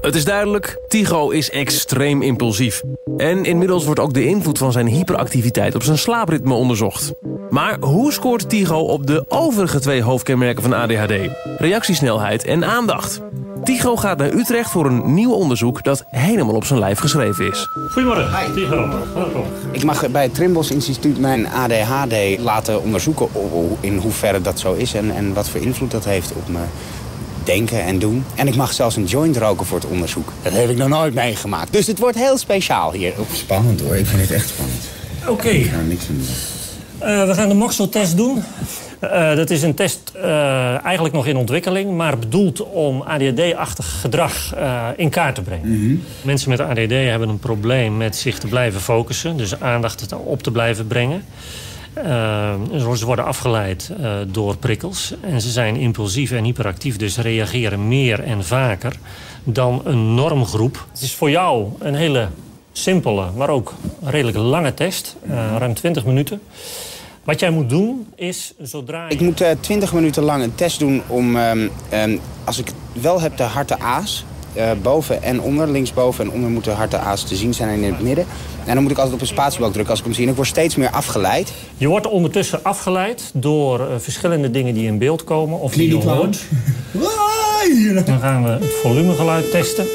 Het is duidelijk, Tycho is extreem impulsief. En inmiddels wordt ook de invloed van zijn hyperactiviteit op zijn slaapritme onderzocht. Maar hoe scoort Tycho op de overige 2 hoofdkenmerken van ADHD? Reactiesnelheid en aandacht. Tycho gaat naar Utrecht voor een nieuw onderzoek dat helemaal op zijn lijf geschreven is. Goedemorgen, Tycho. Welkom. Ik mag bij het Trimbos Instituut mijn ADHD laten onderzoeken in hoeverre dat zo is en wat voor invloed dat heeft op mijn denken en doen. En ik mag zelfs een joint roken voor het onderzoek. Dat heb ik nog nooit meegemaakt. Dus het wordt heel speciaal hier. Spannend hoor, ik vind het echt spannend. Oké. Ik ga er niks aan doen. We gaan de Moxel-test doen. Dat is een test eigenlijk nog in ontwikkeling, maar bedoeld om ADHD-achtig gedrag in kaart te brengen. Mm-hmm. Mensen met ADHD hebben een probleem met zich te blijven focussen, dus aandacht op te blijven brengen. Ze worden afgeleid door prikkels en ze zijn impulsief en hyperactief, dus reageren meer en vaker dan een normgroep. Het is voor jou een hele simpele, maar ook redelijk lange test, ruim 20 minuten. Wat jij moet doen is, zodra je... Ik moet 20 minuten lang een test doen om, als ik wel heb de harte A's, boven en onder, linksboven en onder moeten harte A's te zien zijn en in het midden. En dan moet ik altijd op een spatiebalk drukken als ik hem zie. En ik word steeds meer afgeleid. Je wordt ondertussen afgeleid door verschillende dingen die in beeld komen of die je hoort. Dan gaan we het volumegeluid testen.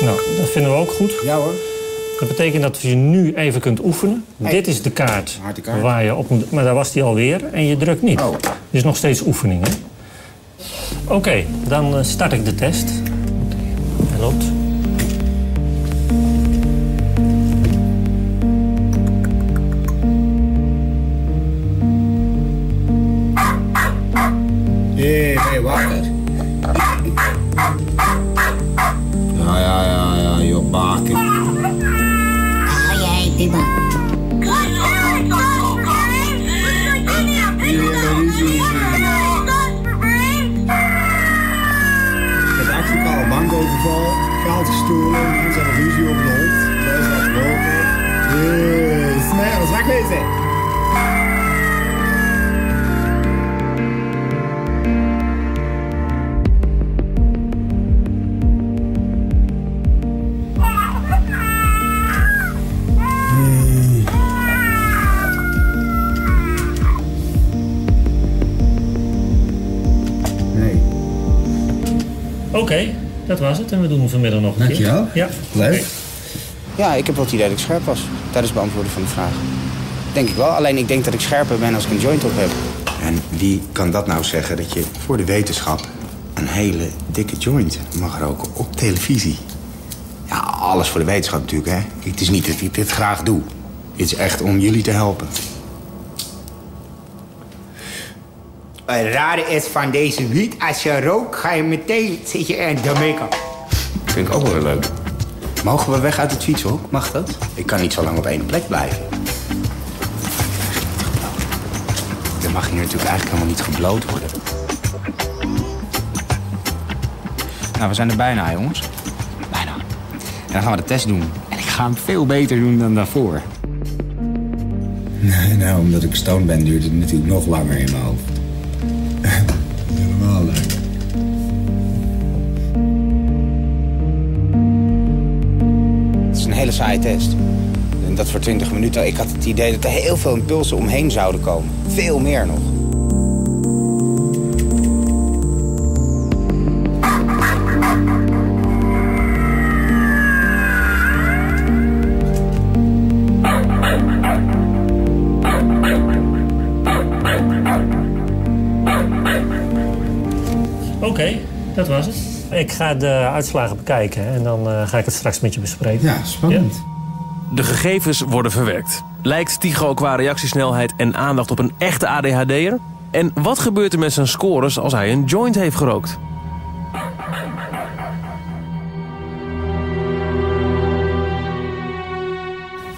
Nou, dat vinden we ook goed. Ja hoor. Dat betekent dat je nu even kunt oefenen. Hey. Dit is de kaart waar je op moet... Maar daar was die alweer en je drukt niet. Oh. Dit is nog steeds oefening, hè? Oké, dan start ik de test. Hij loopt. Hey, wacht eens. Ja, joh, baken. Tiba. Het eigenlijk al een bankoverval, geld gestolen, mensen hebben ruzie over de hond, wij zijn gebroken. Snel, zwak wezen. Oké, dat was het. En we doen hem vanmiddag nog een keer. Dankjewel. Ja. Leuk. Ja, ik heb wel het idee dat ik scherp was tijdens het beantwoorden van de vraag. Denk ik wel. Alleen ik denk dat ik scherper ben als ik een joint op heb. En wie kan dat nou zeggen dat je voor de wetenschap een hele dikke joint mag roken op televisie? Ja, alles voor de wetenschap natuurlijk, hè. Het is niet dat ik dit graag doe. Het is echt om jullie te helpen. Het rare is van deze wiet, als je rookt, ga je meteen zit je in Jamaica. Vind ik ook wel leuk. Mogen we weg uit het fietshok? Mag dat? Ik kan niet zo lang op één plek blijven. Dan mag hier natuurlijk eigenlijk helemaal niet gebloot worden. Nou, we zijn er bijna, jongens. Bijna. En dan gaan we de test doen. En ik ga hem veel beter doen dan daarvoor. Nee, nou, omdat ik stoned ben, duurt het natuurlijk nog langer in mijn hoofd. Helemaal leuk. Het is een hele saaie test. En dat voor 20 minuten. Ik had het idee dat er heel veel impulsen omheen zouden komen. Veel meer nog. Oké, dat was het. Ik ga de uitslagen bekijken en dan ga ik het straks met je bespreken. Ja, spannend. Ja? De gegevens worden verwerkt. Lijkt Tycho qua reactiesnelheid en aandacht op een echte ADHD'er? En wat gebeurt er met zijn scores als hij een joint heeft gerookt?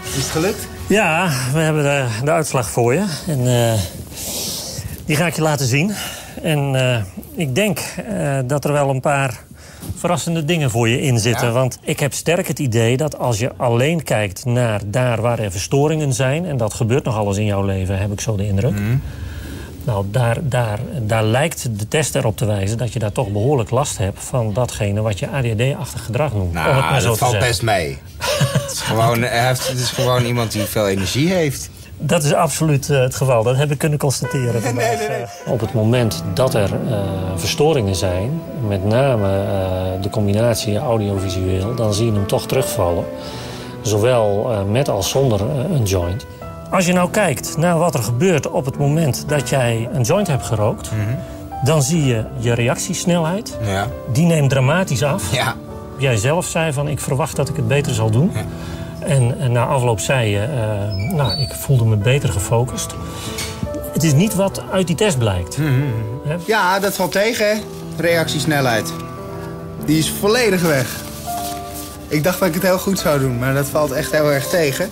Is het gelukt? Ja, we hebben de uitslag voor je. En die ga ik je laten zien. En ik denk dat er wel een paar verrassende dingen voor je in zitten. Ja. Want ik heb sterk het idee dat als je alleen kijkt naar daar waar er verstoringen zijn... en dat gebeurt nog alles in jouw leven, heb ik zo de indruk... Nou, daar lijkt de test erop te wijzen dat je daar toch behoorlijk last hebt van datgene wat je ADHD-achtig gedrag noemt. Nou, dat valt best mee. Het is gewoon iemand die veel energie heeft. Dat is absoluut het geval. Dat heb ik kunnen constateren vandaag. Nee. Op het moment dat er verstoringen zijn, met name de combinatie audiovisueel, dan zie je hem toch terugvallen. Zowel met als zonder een joint. Als je nou kijkt naar wat er gebeurt op het moment dat jij een joint hebt gerookt, dan zie je je reactiesnelheid. Ja. Die neemt dramatisch af. Ja. Jij zelf zei van, ik verwacht dat ik het beter zal doen. Ja. En na afloop zei je, ik voelde me beter gefocust. Het is niet wat uit die test blijkt. Ja, dat valt tegen, hè? Reactiesnelheid. Die is volledig weg. Ik dacht dat ik het heel goed zou doen, maar dat valt echt heel erg tegen.